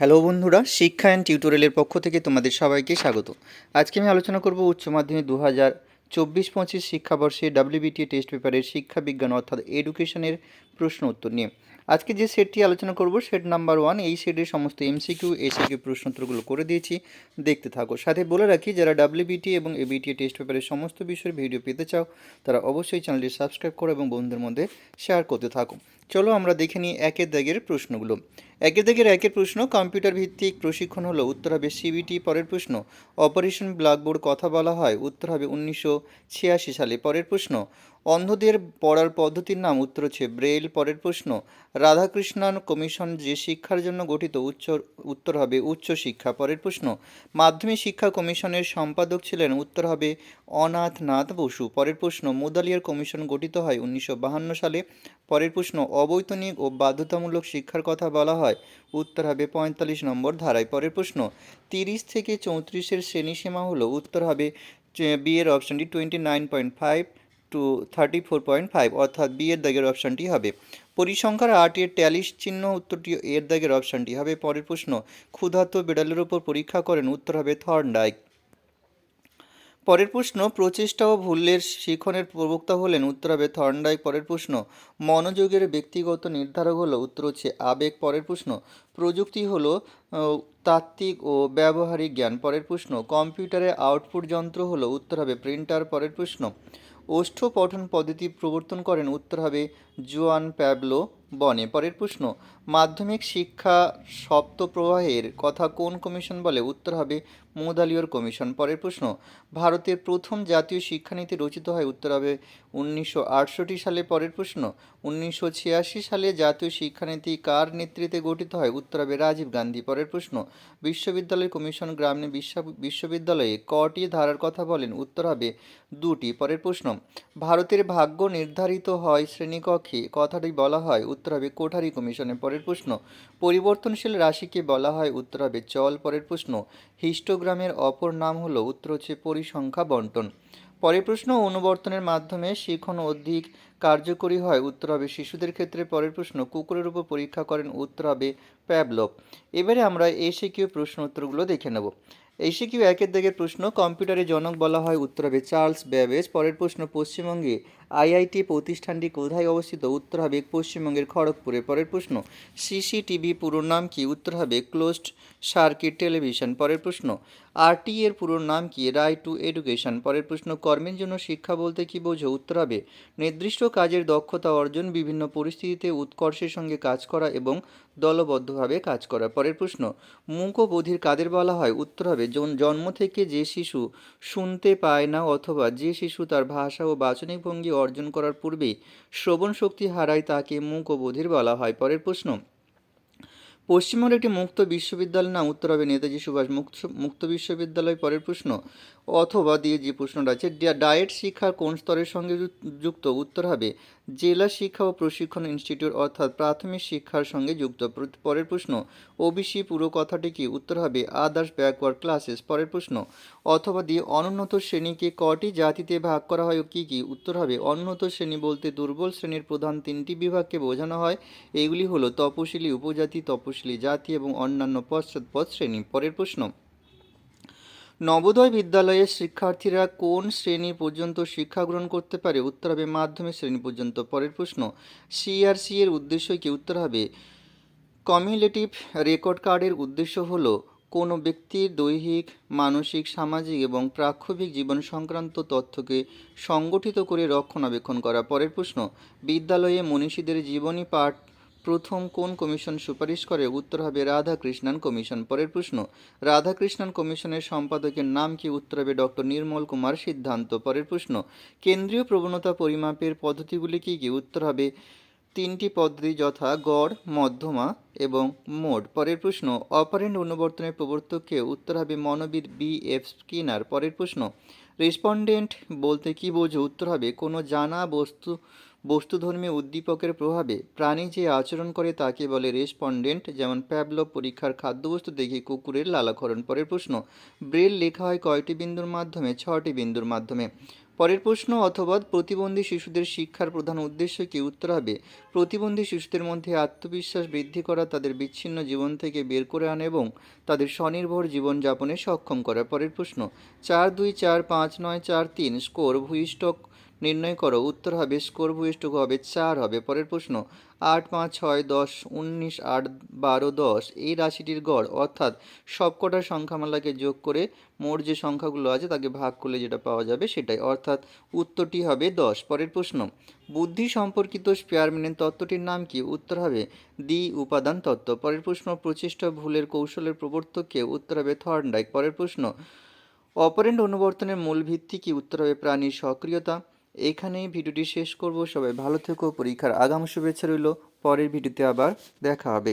Hello বন্ধুরা, শিক্ষা and টিউটোরিয়ালের পক্ষ থেকে তোমাদের সবাইকে স্বাগত। আজকে আমি আলোচনা করব উচ্চ মাধ্যমিক 2024-25 শিক্ষাবর্ষে ডাব্লিউবিটিএ টেস্ট পেপারের শিক্ষা বিজ্ঞান অর্থাৎ এডুকেশনের প্রশ্ন উত্তর নিয়ে। আজকে যে সেটটি আলোচনা করব সেট নাম্বার 1। এই সেটের সমস্ত এমসিকিউ এসিকিউ প্রশ্ন উত্তরগুলো করে দিয়েছি, দেখতে থাকো। সাথে বলে রাখি, যারা ডাব্লিউবিটিএ এবং এবিটিএ টেস্ট পেপারের সমস্ত বিষয়ের ভিডিও পেতে চাও তারা অবশ্যই চ্যানেলটি সাবস্ক্রাইব করো এবং বন্ধুদের মধ্যে শেয়ার করতে থাকো। চলো আমরা দেখে নিই একের দাগের প্রশ্নগুলো। একের প্রশ্ন, কম্পিউটার ভিত্তিক প্রশিক্ষণ হলো, উত্তর হবে সিবিটি। পরের প্রশ্ন, অপারেশন ব্ল্যাকবোর্ড কথা বলা হয়, উত্তর হবে 1986 সালে। পরের প্রশ্ন, অন্ধদের পড়ার পদ্ধতির নাম, উত্তর হচ্ছে ব্রেইল। পরের প্রশ্ন, রাধাকৃষ্ণন কমিশন যে শিক্ষার জন্য গঠিত, উত্তর হবে উচ্চ শিক্ষা। পরের প্রশ্ন, মাধ্যমিক শিক্ষা কমিশনের সম্পাদক ছিলেন, উত্তর হবে অনাথনাথ বসু। পরের প্রশ্ন, মুদালিয়ার কমিশন গঠিত হয় 1952 সালে। পরের প্রশ্ন, অবৈতনিক ও বাধ্যতামূলক শিক্ষার কথা বলা হয়, উত্তর হবে 45 নম্বর ধারায়। পরের প্রশ্ন, 30 থেকে 34-এর শ্রেণীসীমা হলো, উত্তর হবে বি এর অপশানটি 29.5 টু 34.5, অর্থাৎ বি এর দাগের অপশানটি হবে। পরিসংখ্যার 8-এর ট্যালি চিহ্ন, উত্তরটি এর দাগের অপশানটি হবে। পরের প্রশ্ন, ক্ষুধার্ত বিড়ালের উপর পরীক্ষা করেন, উত্তর হবে থর্নডাইক। পরের প্রশ্ন, প্রচেষ্টা ও ভুলের শিখনের প্রবক্তা হলেন, উত্তর হবে থর্নডাইক। পরের প্রশ্ন, মনোযোগের ব্যক্তিগত নির্ধারক হলো, উত্তর হচ্ছে আবেগ। পরের প্রশ্ন, প্রযুক্তি হলো তাত্ত্বিক ও ব্যবহারিক জ্ঞান। পরের প্রশ্ন, কম্পিউটারের আউটপুট যন্ত্র হলো, উত্তর হবে প্রিন্টার। পরের প্রশ্ন, ওষ্ঠ পঠন পদ্ধতি প্রবর্তন করেন, উত্তর হবে জোয়ান প্যাবলো বনে। পরের প্রশ্ন, মাধ্যমিক শিক্ষা সপ্তপ্রবাহের কথা কোন কমিশন বলে, উত্তর হবে মুদালিয়র কমিশন। পরের প্রশ্ন, ভারতের প্রথম জাতীয় শিক্ষানীতি রচিত হয়, উত্তর হবে 1968 সালে। পরের প্রশ্ন, 1986 সালে জাতীয় শিক্ষানীতি কার নেতৃত্বে গঠিত হয়, উত্তর হবে রাজীব গান্ধী। পরের প্রশ্ন, বিশ্ববিদ্যালয় কমিশন গ্রামীণ বিশ্ববিদ্যালয়ে কটি ধারার কথা বলেন, উত্তর হবে 2টি। পরের প্রশ্ন, ভারতের ভাগ্য নির্ধারিত হয় শ্রেণীকক্ষে, কথাটি বলা হয়, উত্তর হবে কোঠারি কমিশনে। পরের প্রশ্ন, পরিবর্তনশীল রাশিকে বলা হয়, উত্তর হবে চল। পরের প্রশ্ন, হিস্টোগ্রামের অপর নাম হলো, উত্তর হচ্ছে পরিসংখ্যা বন্টন। পরের প্রশ্ন, অনুবর্তনের মাধ্যমে শিখন অধিক কার্যকরী হয়, উত্তর হবে শিশুদের ক্ষেত্রে। পরের প্রশ্ন, কুকুরের উপর পরীক্ষা করেন, উত্তর হবে প্যাভলভ। এবারে আমরা এসিকিউ প্রশ্ন উত্তরগুলো দেখে নেব। এসিকিউ একের দাগের প্রশ্ন, কম্পিউটারের জনক বলা হয়, উত্তর হবে চার্লস ব্যাবেজ। পরের প্রশ্ন, পশ্চিমবঙ্গে আইআইটি প্রতিষ্ঠানটি কোথায় অবস্থিত, উত্তর হবে পশ্চিমবঙ্গের খড়গপুরে। পরের প্রশ্ন, সিসিটিভি পুরো নাম কি, উত্তর হবে ক্লোজড সার্কিট টেলিভিশন। পরের প্রশ্ন, আরটি এর পুরো নাম কি, রাইট টু এডুকেশন। পরের প্রশ্ন, কর্মের জন্য শিক্ষা বলতে কি বোঝো, উত্তর হবে নির্দিষ্ট কাজের দক্ষতা অর্জন, বিভিন্ন পরিস্থিতিতে উৎকর্ষের সঙ্গে কাজ করা এবং দলবদ্ধভাবে কাজ করা। পরের প্রশ্ন, মূক ও বধির কাদের বলা হয়, উত্তর হবে জন্ম থেকে যে শিশু শুনতে পায় না অথবা যে শিশু তার ভাষা ও বাচনিক ভঙ্গি অর্জন করার পূর্বেই শ্রবণ শক্তি হারায় তাকে মূক ও বধির বলা হয়। পরের প্রশ্ন, পশ্চিমবঙ্গের একটি মুক্ত বিশ্ববিদ্যালয়ের নাম, উত্তর হবে নেতাজি সুভাষ মুক্ত বিশ্ববিদ্যালয়। পরের প্রশ্ন, অথবা দিয়ে যে প্রশ্নটা আছে, ডায়েট শিক্ষার কোন স্তরের সঙ্গে যুক্ত, উত্তর হবে জেলা শিক্ষা ও প্রশিক্ষণ ইনস্টিটিউট, অর্থাৎ প্রাথমিক শিক্ষার সঙ্গে যুক্ত। পরের প্রশ্ন, ওবিসি পুরো কথাটি কি, উত্তর হবে আদার্স ব্যাকওয়ার্ড ক্লাসেস। পরের প্রশ্ন, অথবা দিয়ে অনুন্নত শ্রেণীকে কটি জাতিতে ভাগ করা হয় কি কি, উত্তর হবে অনুন্নত শ্রেণী বলতে দুর্বল শ্রেণীর প্রধান 3টি বিভাগকে বোঝানো হয়, এগুলি হলো তপশিলি উপজাতি, তপশিলি জাতি এবং অন্যান্য পশ্চাৎপদ শ্রেণী। পরের প্রশ্ন, নবোদয় বিদ্যালয়ের শিক্ষার্থীরা কোন শ্রেণী পর্যন্ত শিক্ষা গ্রহণ করতে পারে, উত্তর হবে মাধ্যমিক শ্রেণী পর্যন্ত। পরের প্রশ্ন, সিআরসি এর উদ্দেশ্য কি, উত্তর হবে কমিউলেটিভ রেকর্ড কার্ডের উদ্দেশ্য হলো কোনো ব্যক্তির দৈহিক, মানসিক, সামাজিক এবং প্রাক্ষবিক জীবন সংক্রান্ত তথ্যকে সংগঠিত করে রক্ষণাবেক্ষণ করা। পরের প্রশ্ন, বিদ্যালয়ে মনীষীদের জীবনী পাঠ প্রথম কোন কমিশন সুপারিশ করে, উত্তর হবে রাধাকৃষ্ণন কমিশন। পরের প্রশ্ন, রাধাকৃষ্ণন কমিশনের সম্পাদকের নাম কি, উত্তর হবে ডক্টর নির্মল কুমার সিদ্ধান্ত। পরের প্রশ্ন, কেন্দ্রীয় প্রবণতা পরিমাপের পদ্ধতিগুলি কী কী, উত্তর হবে 3টি পদ্ধতি, যথা গড়, মধ্যমা এবং মোড। পরের প্রশ্ন, অপারেন্ট অনুবর্তনের প্রবর্তককে, উত্তর হবে মনোবিদ বি.এফ. স্কিনার। পরের প্রশ্ন, রেসপন্ডেন্ট বলতে কি বোঝো, উত্তর হবে কোনো জানা বস্তুধর্মী উদ্দীপকের প্রভাবে প্রাণী যে আচরণ করে তাকে বলে রেসপন্ডেন্ট, যেমন প্যাভলভ পরীক্ষার খাদ্যবস্তু দেখে কুকুরের লালাক্ষরণ। পরের প্রশ্ন, ব্রেল লেখা হয় কয়টি বিন্দুর মাধ্যমে, 6টি বিন্দুর মাধ্যমে। পরের প্রশ্ন, অথবা প্রতিবন্ধী শিশুদের শিক্ষার প্রধান উদ্দেশ্য কি? উত্তর হবে প্রতিবন্ধী শিশুদের মধ্যে আত্মবিশ্বাস বৃদ্ধি করা, তাদের বিচ্ছিন্ন জীবন থেকে বের করে আনা এবং তাদের স্বনির্ভর জীবনযাপনে সক্ষম করা। পরের প্রশ্ন, 4 2 4 5 9 4 3 স্কোর ভূইষ্ঠক নির্ণয় করো। উত্তর হবে স্কোর ভূইষ্ঠক হবে 4 হবে। পরের প্রশ্ন, 8 5 6 10 19 8 12 10 এই রাশিটির গড়, অর্থাৎ সবকটা সংখ্যামালাকে যোগ করে মোট যে সংখ্যাগুলো আছে তাকে ভাগ করলে যেটা পাওয়া যাবে সেটাই, অর্থাৎ উত্তরটি হবে 10। পরের প্রশ্ন, বুদ্ধি সম্পর্কিত স্পিয়ারম্যানের তত্ত্বটির নাম কি? উত্তর হবে দ্বি উপাদান তত্ত্ব। পরের প্রশ্ন, প্রচেষ্টা ভুলের কৌশলের প্রবর্তক কে? উত্তর হবে থর্নডাইক। পরের প্রশ্ন, অপারেন্ট অনুবর্তনের মূল ভিত্তি কি? উত্তর হবে প্রাণীর সক্রিয়তা। এখানেই ভিডিওটি শেষ করব। সবাই ভালো থেকো, পরীক্ষার আগাম শুভেচ্ছা রইল। পরের ভিডিওতে আবার দেখা হবে।